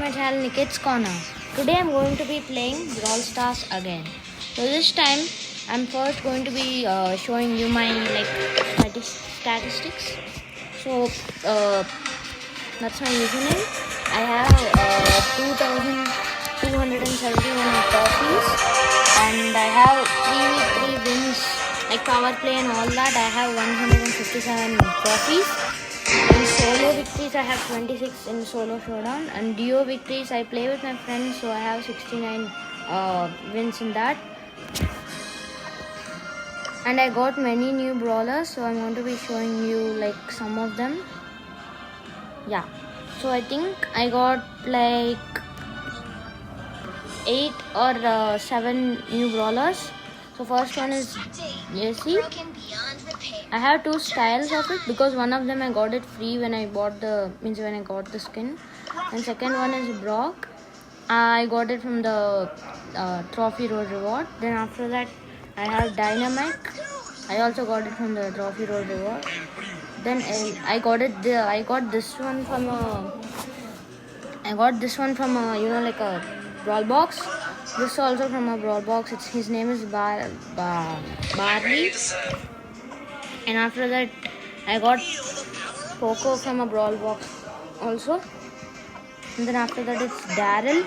my channel Nikit's Corner. Today I'm going to be playing Brawl Stars again. So this time I'm first going to be showing you my statistics. So that's my username. I have 2,271 trophies and I have 3v3 wins like power play and all that. I have 157 trophies. In solo victories, I have 26 in solo showdown, and duo victories, I play with my friends, so I have 69 wins in that. And I got many new brawlers, so I'm going to be showing you like some of them. Yeah, so I think I got like 8 or 7 new brawlers. So first one is Jesse. I have 2 styles of it because one of them I got it free when I got the skin, and second one is Brock. I got it from the Trophy Road reward. Then after that I have Dynamite. I also got it from the Trophy Road reward. Then I got this one from a like a brawl box. This also from a brawl box. His name is Barley. And after that, I got Poco from a brawl box also. And then after that, it's Daryl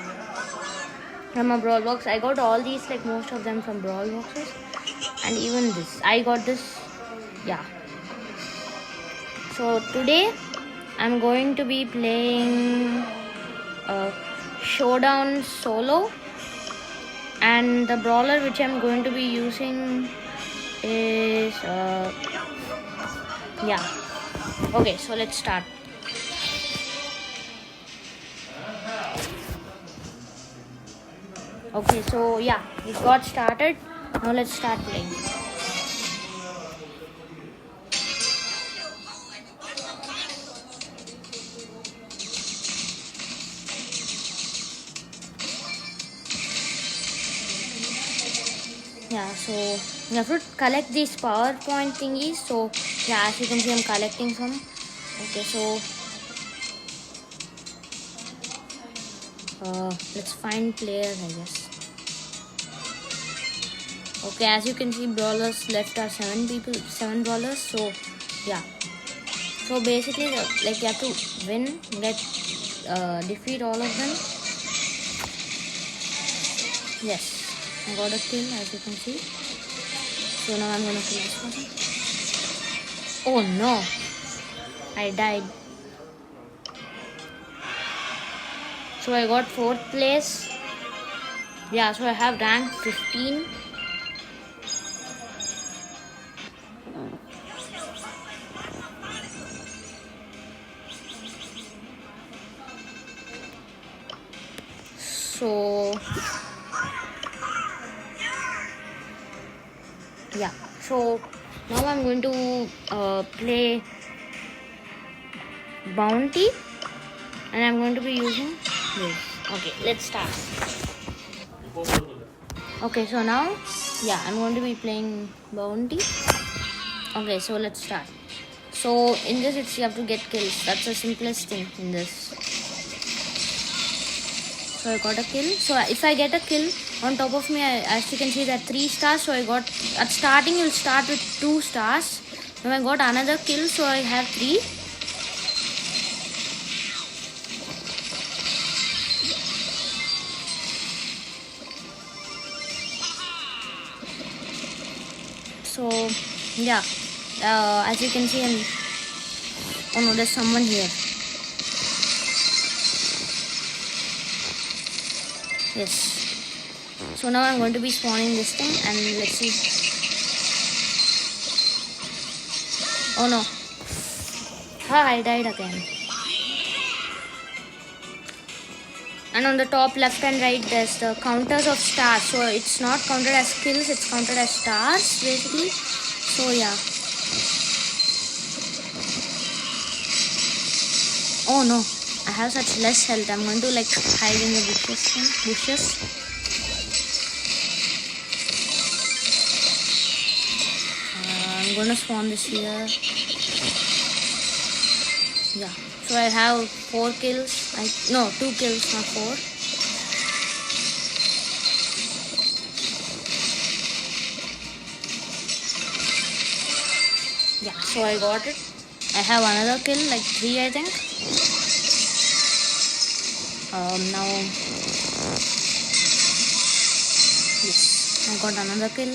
from a brawl box. I got all these, like most of them from brawl boxes. And even this. I got this. Yeah. So today, I'm going to be playing Showdown Solo. And the brawler which I'm going to be using is yeah. Okay, so let's start. Okay, so yeah, we got started. Now let's start playing. Yeah, so you have to collect these PowerPoint thingies. So yeah, as you can see, I'm collecting some. Okay, so let's find players, I guess. Okay, as you can see, brawlers left are 7 brawlers. So yeah, so basically, like you have to win, defeat all of them. Yes. I got a kill, as you can see. So now I'm gonna kill this person. Oh no! I died. So I got 4th place. Yeah, so I have rank 15. So yeah, so now I'm going to play Bounty, and I'm going to be using this. Okay, let's start. Okay, so now yeah, I'm going to be playing Bounty. Okay, so let's start. So in this, you have to get kills. That's the simplest thing in this. So I got a kill. So if I get a kill on top of me, as you can see, that 3 stars. So I got, at starting you'll start with 2 stars. Now I got another kill, so I have 3. So yeah, as you can see, oh no, there's someone here. Yes. So now I'm going to be spawning this thing, and let's see. Oh no. I died again. And on the top left and right, there's the counters of stars. So it's not counted as kills, it's counted as stars basically. So yeah. Oh no, I have such less health. I'm going to like hide in the bushes. I'm gonna spawn this here. Yeah, So I have 4 kills. No, 2 kills, not 4. Yeah, so I got it. I have another kill, like 3 I think. Now, yes, I got another kill.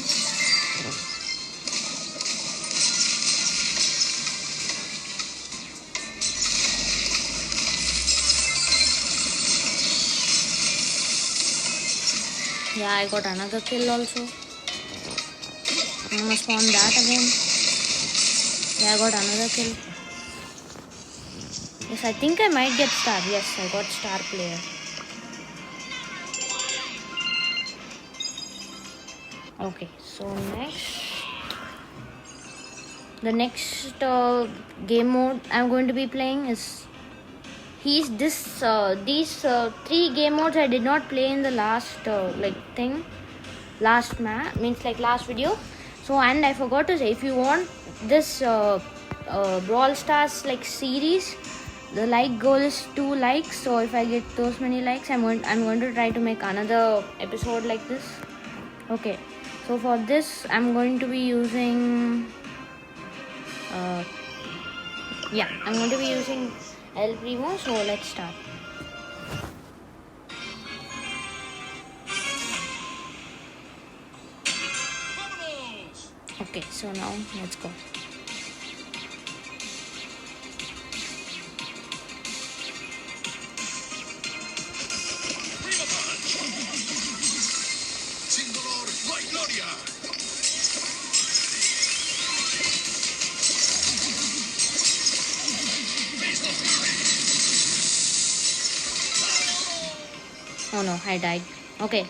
Yeah, I got another kill also. I'm gonna spawn that again. Yeah, I got another kill. Yes, I think I might get star. Yes, I got star player. Okay, so the next game mode I'm going to be playing is these 3 game modes I did not play in the last last video. So, and I forgot to say, if you want this Brawl Stars like series, the like goal is 2 likes. So if I get those many likes, I'm going to try to make another episode like this. Okay, so for this I'm going to be using I'm going to be using El Primo. So let's start. Okay, so now let's go. Oh no, I died. Okay.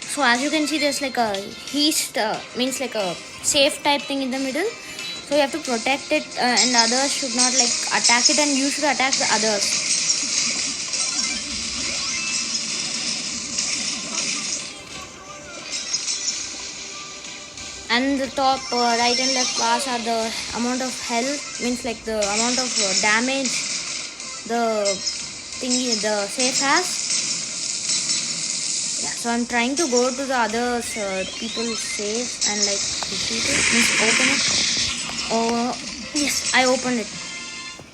So as you can see, there's like a heist, means like a safe type thing in the middle. So you have to protect it, and others should not like attack it, and you should attack the others. And the top right and left bars are the amount of health, means like the amount of damage the safe has. Yeah, so I'm trying to go to the other people's safe and like defeat it, means open it. Oh yes, I opened it.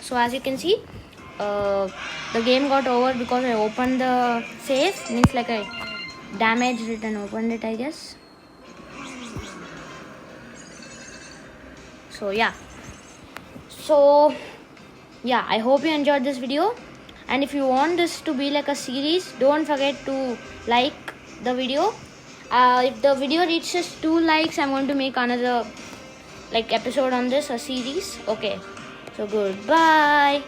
So as you can see, the game got over because I opened the safe, means like I damaged it and opened it, I guess. So yeah, I hope you enjoyed this video, and if you want this to be like a series, don't forget to like the video. If the video reaches 2 likes, I'm going to make another like episode on this, a series. Okay, so goodbye.